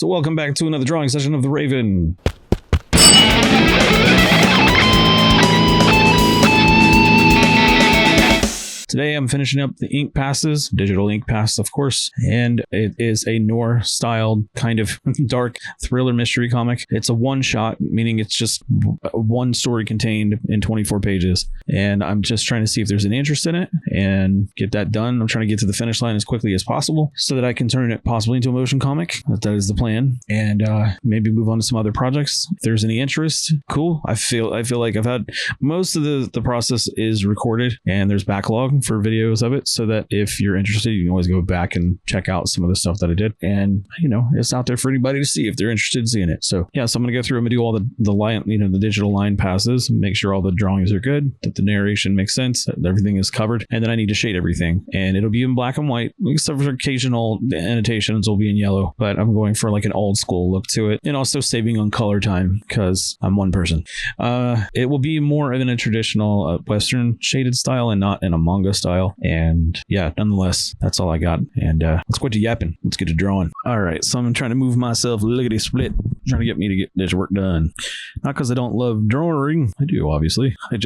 So welcome back to another drawing session of the Raven. Today I'm finishing up the ink passes, digital ink pass, of course, and it is a noir-styled kind of dark thriller mystery comic. It's a one-shot, meaning it's just one story contained in 24 pages, and I'm just trying to see if there's any interest in it and get that done. I'm trying to get to the finish line as quickly as possible so that I can turn it possibly into a motion comic. That is the plan, and maybe move on to some other projects. If there's any interest, cool. I feel like I've had most of the process is recorded, and there's backlog for videos of it, so that if you're interested, you can always go back and check out some of the stuff that I did, and it's out there for anybody to see if they're interested in seeing it. So yeah, so I'm gonna go through and do all the line, the digital line passes, make sure all the drawings are good, that the narration makes sense, that everything is covered, and then I need to shade everything, and it'll be in black and white, except for occasional annotations will be in yellow, but I'm going for like an old school look to it, and also saving on color time because I'm one person. It will be more than a traditional Western shaded style and not in a manga style. And yeah, nonetheless, that's all I got. And let's quit to yapping. Let's get to drawing. All right, so I'm trying to move myself lickety split, trying to get me to get this work done. Not because I don't love drawing. I do, obviously. I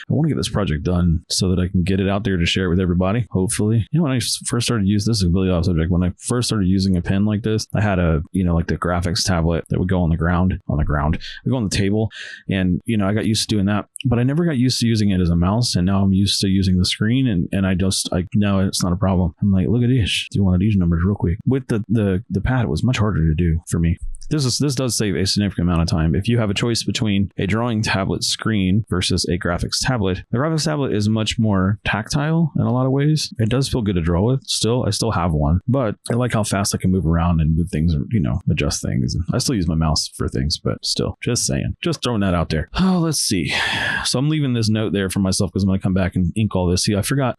want to get this project done so that I can get it out there to share it with everybody, hopefully. When I first started using this, is a really off subject. When I first started using a pen like this, I had a, like the graphics tablet that would go on the ground, would go on the table. And, I got used to doing that, but I never got used to using it as a mouse. And now I'm used to using the screen, and I know it's not a problem. I'm like, look at this. Do you want these numbers real quick? With the pad, it was much harder to do for me. This does save a significant amount of time. If you have a choice between a drawing tablet screen versus a graphics tablet, the graphics tablet is much more tactile in a lot of ways. It does feel good to draw with. I still have one, but I like how fast I can move around and move things, adjust things. I still use my mouse for things, but still, just saying, just throwing that out there. Oh, let's see. So I'm leaving this note there for myself because I'm going to come back and ink all this. See, I forgot.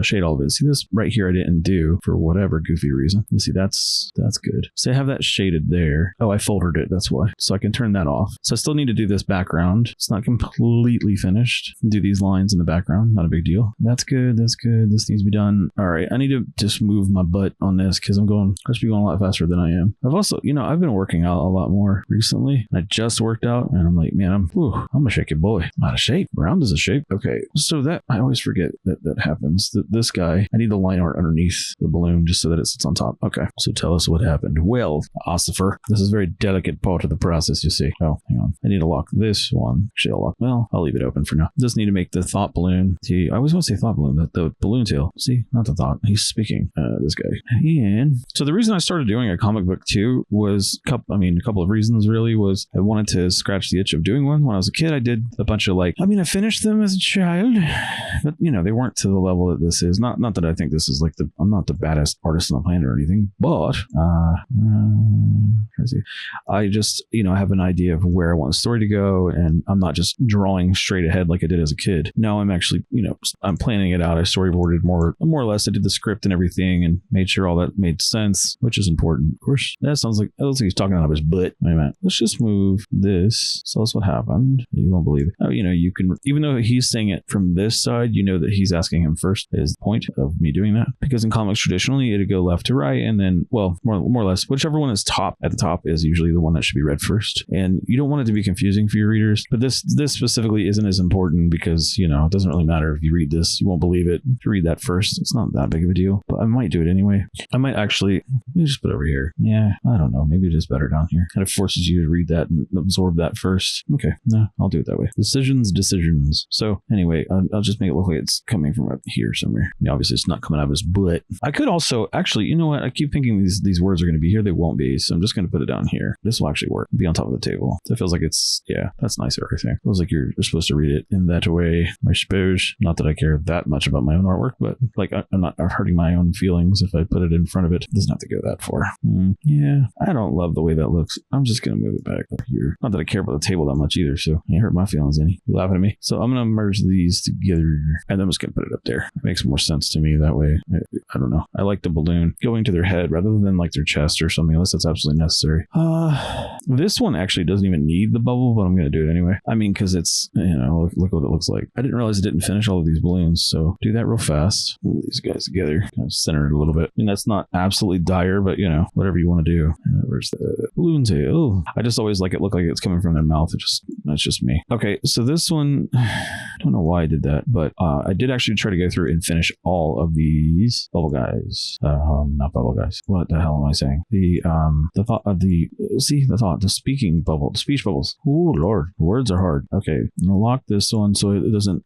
Shade all of it. See, this right here I didn't do for whatever goofy reason. You see, that's good. So I have that shaded there. Oh, I folded it, that's why. So I can turn that off. So I still need to do this background. It's not completely finished. Do these lines in the background, not a big deal. That's good. This needs to be done. All right, I need to just move my butt on this because I must be going a lot faster than I am. I've also, I've been working out a lot more recently. I just worked out and I'm like, man, I'm a shaky boy. I'm out of shape. Round is a shape. Okay, so that, I always forget that happens. This guy, I need the line art underneath the balloon just so that it sits on top. Okay, so tell us what happened. Well, Ossifer, this is very delicate part of the process, you see. Oh, hang on. I need to lock this one. I'll leave it open for now. Just need to make the thought balloon. See, I always want to say thought balloon, the balloon tail. See, not the thought. He's speaking. This guy. And so the reason I started doing a comic book too was a couple of reasons really. Was I wanted to scratch the itch of doing one. When I was a kid, I did a bunch of I finished them as a child, but they weren't to the level that this is. Not that I think this is I'm not the baddest artist on the planet or anything, but I just, I have an idea of where I want the story to go, and I'm not just drawing straight ahead like I did as a kid. Now I'm actually, I'm planning it out. I storyboarded more or less. I did the script and everything and made sure all that made sense, which is important. Of course, that looks like he's talking out of his butt. Wait a minute. Let's just move this. So that's what happened. You won't believe it. Oh, you can, even though he's saying it from this side, that he's asking him first is the point of me doing that. Because in comics, traditionally, it'd go left to right, and then, well, more or less, whichever one is at the top is usually the one that should be read first. And you don't want it to be confusing for your readers, but this specifically isn't as important because, it doesn't really matter if you read this, you won't believe it. If you read that first, it's not that big of a deal, but I might do it anyway. I might actually, let me just put it over here. Yeah, I don't know. Maybe it is better down here. Kind of forces you to read that and absorb that first. Okay, no, I'll do it that way. Decisions. So anyway, I'll just make it look like it's coming from up here somewhere. Obviously it's not coming out of his butt. I could also, actually, you know what? I keep thinking these words are going to be here. They won't be. So I'm just going to put it down here. This will actually work. Be on top of the table. So it feels like that's nicer, I think. Feels like you're supposed to read it in that way, I suppose. Not that I care that much about my own artwork, but I'm not hurting my own feelings if I put it in front of it. It doesn't have to go that far. Yeah, I don't love the way that looks. I'm just going to move it back up here. Not that I care about the table that much either, so it hurt my feelings any. You laughing at me? So I'm going to merge these together, and then I'm just going to put it up there. It makes more sense to me that way. I don't know. I like the balloon going to their head rather than their chest or something, unless that's absolutely necessary. unnecessary. This one actually doesn't even need the bubble, but I'm going to do it anyway. I mean, because it's, look what it looks like. I didn't realize it didn't finish all of these balloons, so do that real fast. Move these guys together, kind of center it a little bit. I mean, that's not absolutely dire, but whatever you want to do. Where's the balloons here? Oh, I just always like it look like it's coming from their mouth. That's just me. Okay, so this one, I don't know why I did that, but I did actually try to go through and finish all of these bubble guys. Not bubble guys. What the hell am I saying? The speaking bubble, the speech bubbles. Oh Lord, words are hard. Okay, I'm gonna lock this one so it doesn't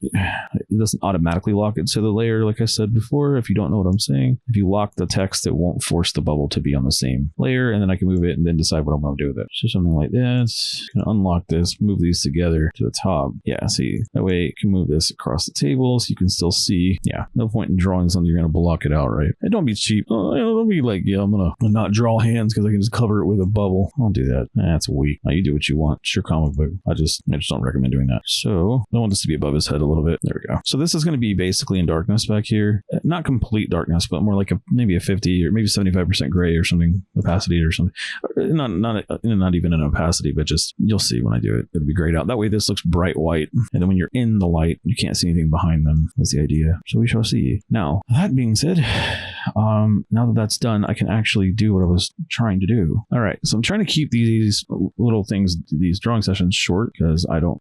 automatically lock it to the layer. Like I said before, if you don't know what I'm saying, if you lock the text, it won't force the bubble to be on the same layer, and then I can move it and then decide what I'm going to do with it. So something like this. Gonna unlock this, move these together to the top. Yeah, see, that way you can move this across the table so you can still see. Yeah, no point in drawing something you're going to block it out, right? And don't be cheap. Don't be like, I'm going to not draw hands because I can just cover it with a bubble. Don't do that. That's weak. You do what you want. It's your comic book. I just don't recommend doing that. So I want this to be above his head a little bit. There we go. So this is going to be basically in darkness back here. Not complete darkness, but more like maybe a 50 or maybe 75% gray or something, opacity or something. Not even an opacity, but just you'll see when I do it. It'll be grayed out. That way this looks bright white. And then when you're in the light, you can't see anything behind them. That's the idea. So we shall see. Now, that being said, now that that's done, I can actually do what I was trying to do. All right. So I'm trying to keep these little things, these drawing sessions short because I don't,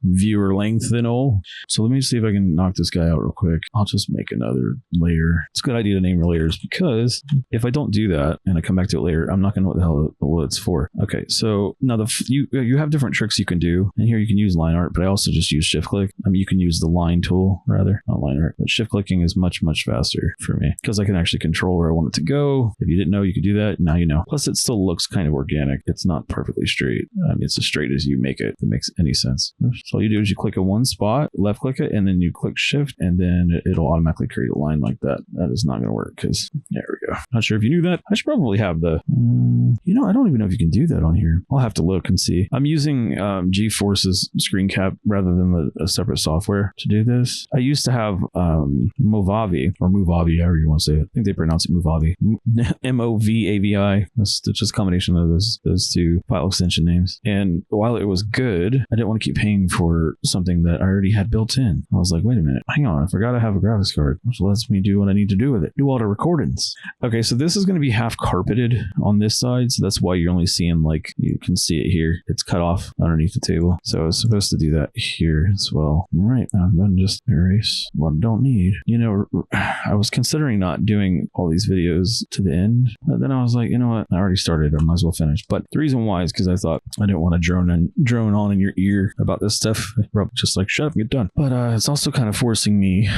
viewer length and all. So let me see if I can knock this guy out real quick. I'll just make another layer. It's a good idea to name your layers because if I don't do that and I come back to it later, I'm not going to know what it's for. Okay. So now you have different tricks you can do. And here you can use line art, but I also just use shift click. I mean, you can use the line tool rather, not line art, but shift clicking is much, much faster for me because I can actually control where I want it to go. If you didn't know you could do that, now you know. Plus it still looks kind of organic. It's not perfectly straight. I mean, it's as straight as you make it, if it makes any sense. So all you do is you click in one spot, left click it, and then you click shift, and then it'll automatically create a line like that. That is not going to work because there we go. Not sure if you knew that. I should probably have the, I don't even know if you can do that on here. I'll have to look and see. I'm using GeForce's screen cap rather than a separate software to do this. I used to have Movavi, or Movavi, however you want to say it. I think they pronounce it Movavi. Movavi. That's just a combination of those two file extension names. And while it was good, I didn't want to keep paying for something that I already had built in. I was like, wait a minute, hang on, I forgot I have a graphics card, which lets me do what I need to do with it. Do all the recordings. Okay, so this is going to be half carpeted on this side, so that's why you're only seeing, like, you can see it here. It's cut off underneath the table. So I was supposed to do that here as well. All right, and then just erase what I don't need. I was considering not doing all these videos to the end, but then I was like, you know what, I already started, I might as well finish. But the reason why is because I thought I didn't want to drone on in your ear about this stuff. Just like, shut up and get done. But it's also kind of forcing me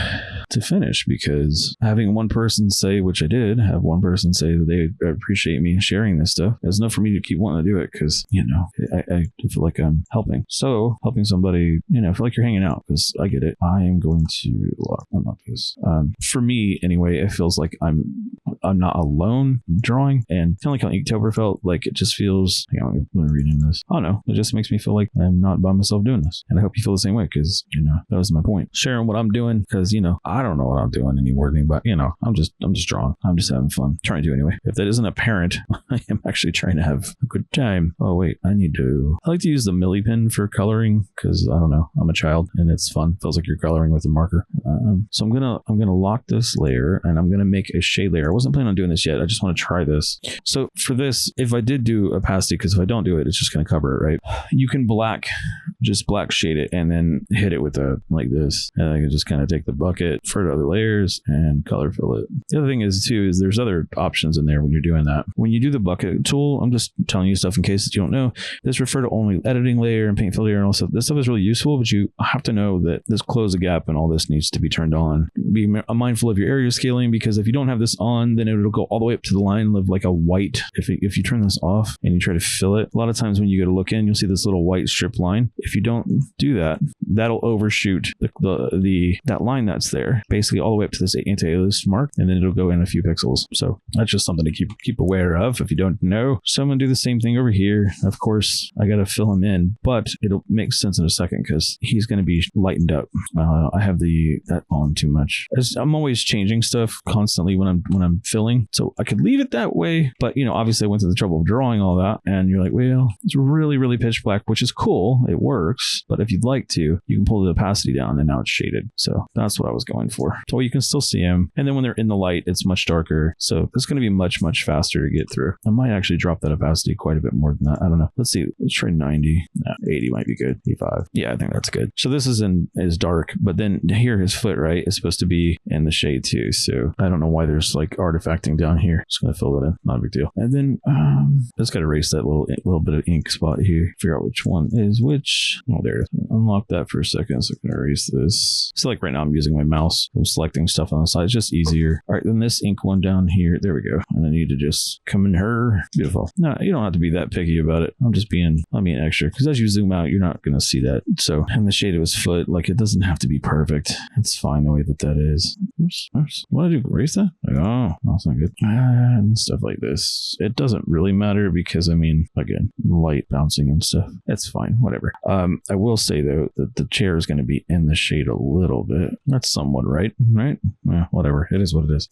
to finish because having one person say, which I did have one person say that they appreciate me sharing this stuff, is enough for me to keep wanting to do it because, I feel like I'm helping. So helping somebody, I feel like you're hanging out because I get it. I am going to unlock this. For me, anyway, it feels like I'm not alone drawing, and kind of like how Inktober felt. Like it just feels, hang on, I'm reading this. I don't know. It just makes me feel like I'm not by myself doing this. And I hope you feel the same way because, that was my point. Sharing what I'm doing because, I don't know what I'm doing anymore, but, I'm just drawing. I'm just having fun. Trying to anyway. If that isn't apparent, I am actually trying to have a good time. Oh, wait, I like to use the Milli pen for coloring because, I don't know, I'm a child and it's fun. Feels like you're coloring with a marker. So I'm gonna lock this layer and I'm gonna make a shade layer. I wasn't planning on doing this yet. I just want to try this. So for this, if I did do opacity, because if I don't do it, it's just gonna cover it, right? You can just black shade it and then hit it with like this, and I can just kind of take the bucket for the other layers and color fill it. The other thing is there's other options in there when you're doing that. When you do the bucket tool, I'm just telling you stuff in case that you don't know. This refer to only editing layer and paint fill layer and all stuff. This stuff is really useful, but you have to know that this close the gap and all this needs to be turned on. Be mindful of your area scaling because if you don't have this on, then it'll go all the way up to the line of like a white. If you turn this off and you try to fill it, a lot of times when you go to look in, you'll see this little white strip line. If you don't do that, that'll overshoot that line that's there, basically all the way up to this anti-alias mark, and then it'll go in a few pixels. So that's just something to keep aware of if you don't know. So I'm gonna do the same thing over here. Of course, I gotta fill him in, but it'll make sense in a second because he's gonna be lightened up. I have that on too much. I'm always changing stuff constantly when I'm filling, so I could leave it that way. But obviously I went to the trouble of drawing all that, and you're like, well, it's really pitch black, which is cool. It works, but if you'd like to, you can pull the opacity down, and now it's shaded. So that's what I was going for. So you can still see them, and then when they're in the light, it's much darker. So it's going to be much faster to get through. I might actually drop that opacity quite a bit more than that. I don't know. Let's see. Let's try 90. 80 might be good. 85. Yeah, I think that's good. So this is dark, but then here his foot, right, is supposed to be in the shade too. So I don't know why there's like artifacting down here. Just gonna fill that in. Not a big deal. And then just gotta erase that little bit of ink spot here. Figure out which one is which. Oh, there it is. Unlock that for a second. So I can erase this. So like right now I'm using my mouse. I'm selecting stuff on the side. It's just easier. All right, then this ink one down here. There we go. And I need to just come in her. Beautiful. No, you don't have to be that picky about it. I'm being extra, because as you zoom out, you're not gonna see that. So, and the shade of his foot, like, it doesn't have to be perfect. It's fine the way that is. Oops. What did I do? Erase that? Like, oh, that's not good. And stuff like this. It doesn't really matter because, again, light bouncing and stuff. It's fine. Whatever. I will say though that the chair is going to be in the shade a little bit. That's somewhat right? Yeah, whatever. It is what it is.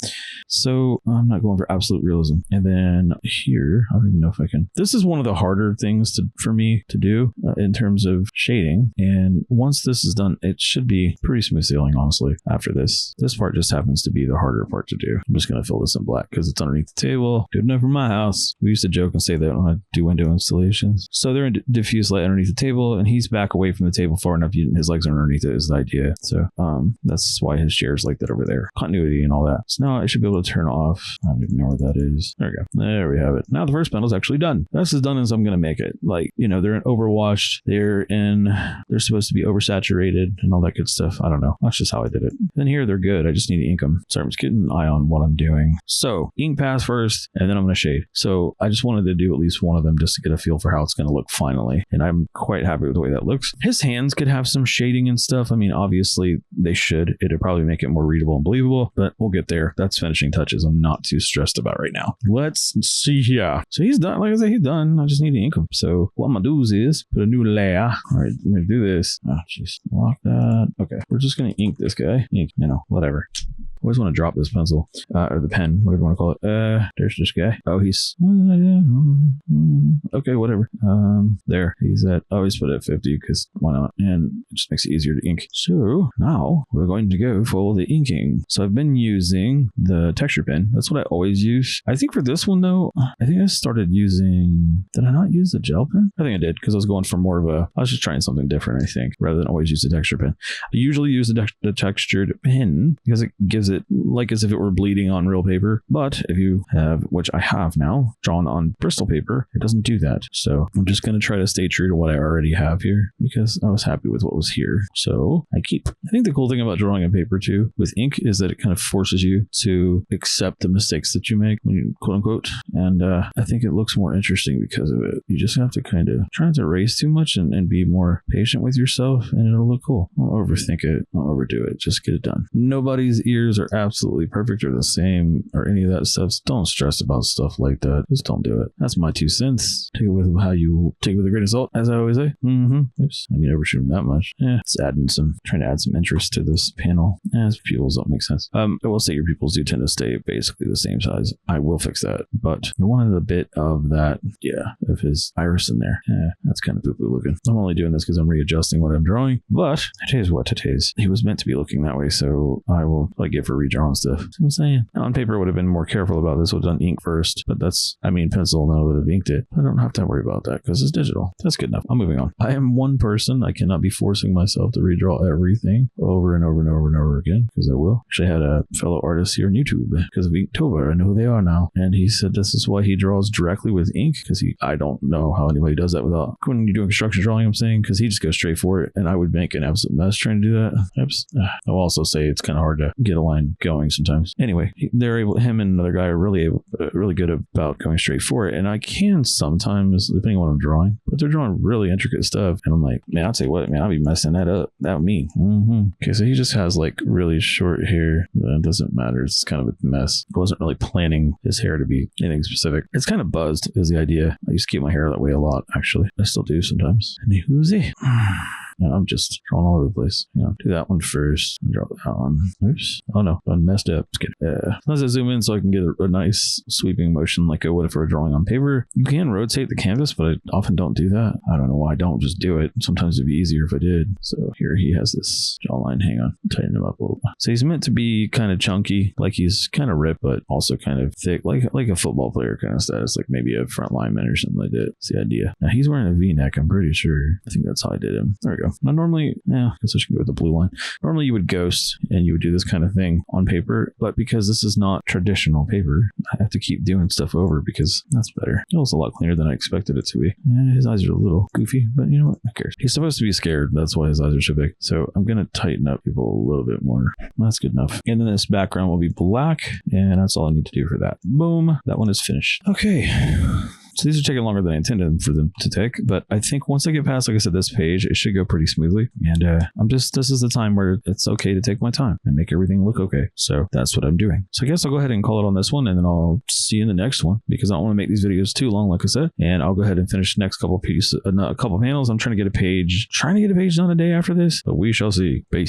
So I'm not going for absolute realism. And then here, I don't even know if I can. This is one of the harder things for me to do in terms of shading. And once this is done, it should be pretty smooth sailing, honestly. After this part just happens to be the harder part to do. I'm just going to fill this in black because it's underneath the table. Good enough for my house. We used to joke and say that when I do window installations. So they're in diffuse light underneath the table, and he's back away from the table far enough. His legs are underneath it is the idea. So that's why his chair is like that over there. Continuity and all that. So now I should be able to turn off. I don't even know where that is. There we go. There we have it. Now the first panel is actually done. That's as done as I'm going to make it. Like, they're in overwashed. They're supposed to be oversaturated and all that good stuff. I don't know. That's just how I did it. Then here they're good. I just need to ink them. Sorry, I'm just getting an eye on what I'm doing. So ink pass first, and then I'm going to shade. So I just wanted to do at least one of them just to get a feel for how it's going to look finally. And I'm quite happy with the way that looks. His hands could have some shading and stuff. Obviously they should. It'd probably make it more readable and believable, but we'll get there. That's finishing touches I'm not too stressed about right now. Let's see here. So he's done. Like I said, he's done. I just need to ink him. So what I'm going to do is put a new layer. All right, I'm going to do this. Oh, jeez. Lock that. Okay. We're just going to ink this guy. Ink, whatever. I always want to drop this pencil, or the pen, whatever you want to call it. There's this guy. Oh, he's, okay, whatever. There, he's at, I always put it at 50 because why not? And it just makes it easier to ink. So now we're going to go for the inking. So I've been using the texture pen. That's what I always use. I think for this one though, I think I started using, did I not use the gel pen? I think I did because I was going for more of I was just trying something different, I think, rather than always use the texture pen. I usually use the textured pen because it gives it like as if it were bleeding on real paper. But if you have, which I have now, drawn on Bristol paper, it doesn't do that. So I'm just going to try to stay true to what I already have here because I was happy with what was here. So I think the cool thing about drawing on paper too with ink is that it kind of forces you to accept the mistakes that you make when you quote unquote. And I think it looks more interesting because of it. You just have to kind of try not to erase too much and be more patient with yourself and it'll look cool. Don't overthink it. Don't overdo it. Just get it done. Nobody's ears are absolutely perfect or the same or any of that stuff. So don't stress about stuff like that. Just don't do it. That's my 2 cents. Take it with how you take it with a grain of salt, as I always say. Oops. I mean, overshoot them that much. It's trying to add some interest to this panel. His pupils don't make sense. I will say your pupils do tend to stay basically the same size. I will fix that, but you wanted a bit of that, of his iris in there. That's kind of poo-poo looking. I'm only doing this because I'm readjusting what I'm drawing, but it is what it is. He was meant to be looking that way, so I will get for redrawing stuff. That's what I'm saying. On paper, I would have been more careful about this. Would have done ink first, but pencil, and I would have inked it. I don't have to worry about that because it's digital. That's good enough. I'm moving on. I am one person. I cannot be forcing myself to redraw everything over and over and over and over again because I will. Actually, I had a fellow artist here on YouTube because of Inktober. I know who they are now. And he said this is why he draws directly with ink because I don't know how anybody does that without, when you're doing construction drawing, I'm saying, because he just goes straight for it and I would make an absolute mess trying to do that. Oops. I'll also say it's kind of hard to get a line going sometimes. Anyway, him and another guy are really good about going straight for it. And I can sometimes sometimes, depending on what I'm drawing. But they're drawing really intricate stuff. And I'm like, man, I'll tell you what, man, I'll be messing that up. That me. Okay, so he just has like really short hair. It doesn't matter. It's kind of a mess. I wasn't really planning his hair to be anything specific. It's kind of buzzed is the idea. I used to keep my hair that way a lot, actually. I still do sometimes. And who's he? And I'm just drawing all over the place. Do that one first. Draw that one. Oops. Oh no, I messed up. Just kidding. Let's zoom in so I can get a nice sweeping motion like what if we're drawing on paper. You can rotate the canvas, but I often don't do that. I don't know why I don't just do it. Sometimes it'd be easier if I did. So here he has this jawline. Hang on. Tighten him up a little bit. So he's meant to be kind of chunky, like he's kind of ripped, but also kind of thick, like a football player kind of status, like maybe a front lineman or something like that. That's the idea. Now he's wearing a V-neck, I'm pretty sure. I think that's how I did him. There we go. Now normally, I guess I should go with the blue line. Normally you would ghost and you would do this kind of thing on paper, but because this is not traditional paper, I have to keep doing stuff over because that's better. It was a lot cleaner than I expected it to be. His eyes are a little goofy, but you know what? Who cares? He's supposed to be scared. That's why his eyes are so big. So I'm going to tighten up people a little bit more. That's good enough. And then this background will be black, and that's all I need to do for that. Boom. That one is finished. Okay. So these are taking longer than I intended for them to take, but I think once I get past, like I said, this page, it should go pretty smoothly. And this is the time where it's okay to take my time and make everything look okay. So that's what I'm doing. So I guess I'll go ahead and call it on this one, and then I'll see you in the next one because I don't want to make these videos too long, like I said. And I'll go ahead and finish the next couple pieces, a couple panels. I'm trying to get a page done a day after this, but we shall see. Peace.